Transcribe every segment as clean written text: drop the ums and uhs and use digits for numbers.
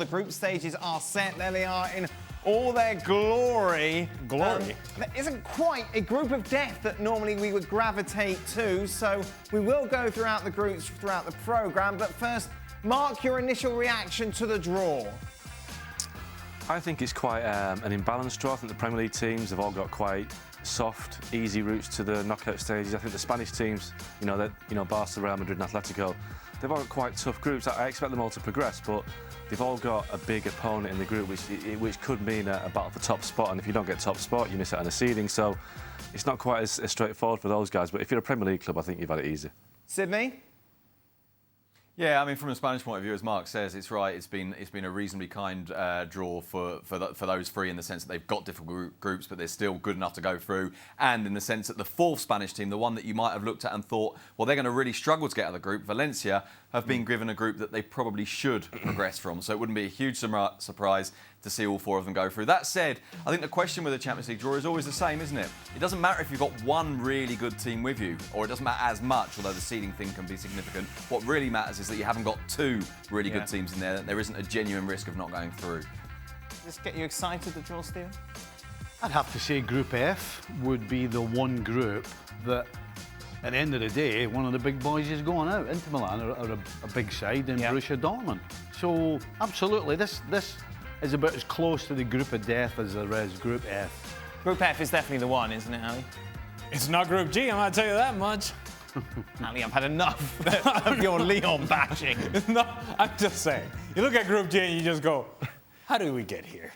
The group stages are set. There they are in all their glory. Glory? There isn't quite a group of death that normally we would gravitate to, so we will go throughout the groups throughout the programme. But first, Mark, your initial reaction to the draw. I think it's quite an imbalanced draw. I think the Premier League teams have all got quite soft, easy routes to the knockout stages. I think the Spanish teams, Barca, Real Madrid and Atletico, they've all got quite tough groups. I expect them all to progress, but they've all got a big opponent in the group, which could mean a battle for top spot. And if you don't get top spot, you miss out on the seeding. So it's not quite as straightforward for those guys. But if you're a Premier League club, I think you've had it easy. Sydney? Yeah, I mean, from a Spanish point of view, as Mark says, it's right. It's been a reasonably kind draw for those three, in the sense that they've got difficult groups, but they're still good enough to go through. And in the sense that the fourth Spanish team, the one that you might have looked at and thought, well, they're going to really struggle to get out of the group, Valencia, have been given a group that they probably should progress from. So it wouldn't be a huge surprise to see all four of them go through. That said, I think the question with the Champions League draw is always the same, isn't it? It doesn't matter if you've got one really good team with you, or it doesn't matter as much, although the seeding thing can be significant. What really matters is that you haven't got two really good teams in there, that there isn't a genuine risk of not going through. Does this get you excited, the draw, Stephen? I'd have to say Group F would be the one group that, at the end of the day, one of the big boys is going out. Inter Milan are a big side, and Borussia Dortmund. So, absolutely, this is about as close to the group of death as there is Group F. Group F is definitely the one, isn't it, Ali? It's not Group G, I'm going to tell you that much. Ali, I've had enough of your Leon bashing. No, I'm just saying. You look at Group G and you just go, how did we get here?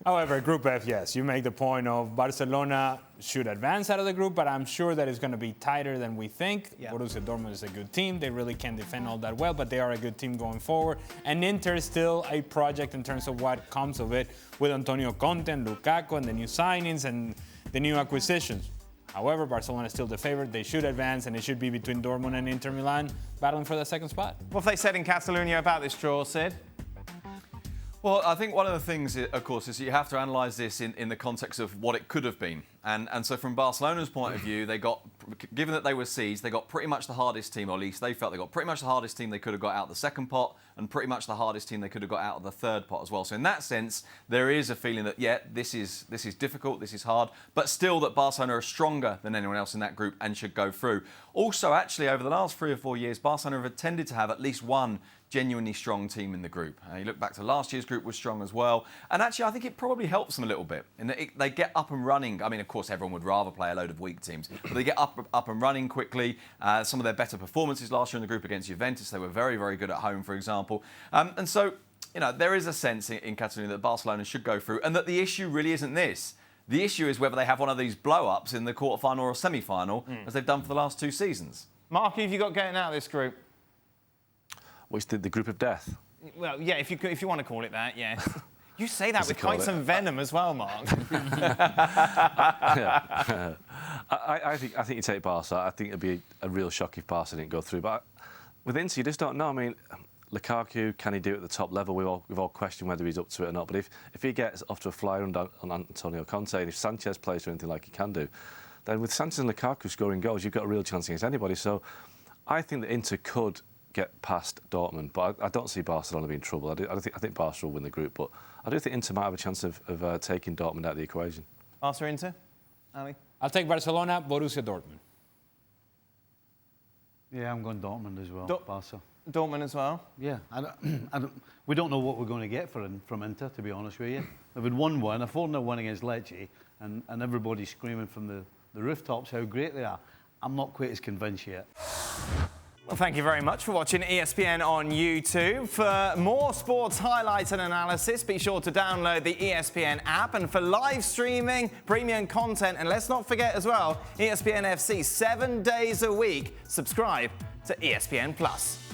However, Group F, yes, you make the point of Barcelona should advance out of the group, but I'm sure that it's going to be tighter than we think. Yeah. Borussia Dortmund is a good team. They really can't defend all that well, but they are a good team going forward. And Inter is still a project in terms of what comes of it with Antonio Conte and Lukaku and the new signings and the new acquisitions. However, Barcelona is still the favorite. They should advance, and it should be between Dortmund and Inter Milan battling for the second spot. What have they said in Catalonia about this draw, Sid? Well, I think one of the things, of course, is you have to analyse this in the context of what it could have been. And so from Barcelona's point of view, given that they were seeds, they got pretty much the hardest team, or at least they felt they got pretty much the hardest team they could have got out of the second pot, and pretty much the hardest team they could have got out of the third pot as well. So in that sense, there is a feeling that, yeah, this is difficult, this is hard, but still that Barcelona are stronger than anyone else in that group and should go through. Also, actually, over the last 3 or 4 years, Barcelona have tended to have at least one genuinely strong team in the group. You look back to last year's group was strong as well. And actually, I think it probably helps them a little bit in that they get up and running. I mean, of course, everyone would rather play a load of weak teams, but they get up and running quickly. Some of their better performances last year in the group against Juventus, they were very, very good at home, for example. And so, there is a sense in Catalonia that Barcelona should go through, and that the issue really isn't this. The issue is whether they have one of these blow-ups in the quarter-final or semi-final, as they've done for the last 2 seasons. Mark, who have you got getting out of this group? What's the group of death? Well, yeah, if you want to call it that, yes. You say that with quite some venom as well, Mark. I think you take Barca. I think it'd be a real shock if Barca didn't go through. But with Inter, you just don't know. I mean, Lukaku, can he do it at the top level? We've all questioned whether he's up to it or not. But if he gets off to a flyer on Antonio Conte, and if Sanchez plays for anything like he can do, then with Sanchez and Lukaku scoring goals, you've got a real chance against anybody. So I think that Inter could get past Dortmund, but I don't see Barcelona being in trouble. I think Barca will win the group, but I do think Inter might have a chance of taking Dortmund out of the equation. Barca, Inter? Ali? I'll take Barcelona, Borussia Dortmund. Yeah, I'm going Dortmund as well, Barca. Dortmund as well? Yeah, we don't know what we're going to get from Inter, to be honest with you. They've had 1-1, a 4-0 win against Lecce, and everybody's screaming from the rooftops how great they are. I'm not quite as convinced yet. Well, thank you very much for watching ESPN on YouTube. For more sports highlights and analysis, be sure to download the ESPN app. And for live streaming, premium content, and let's not forget as well, ESPNFC 7 days a week. Subscribe to ESPN+.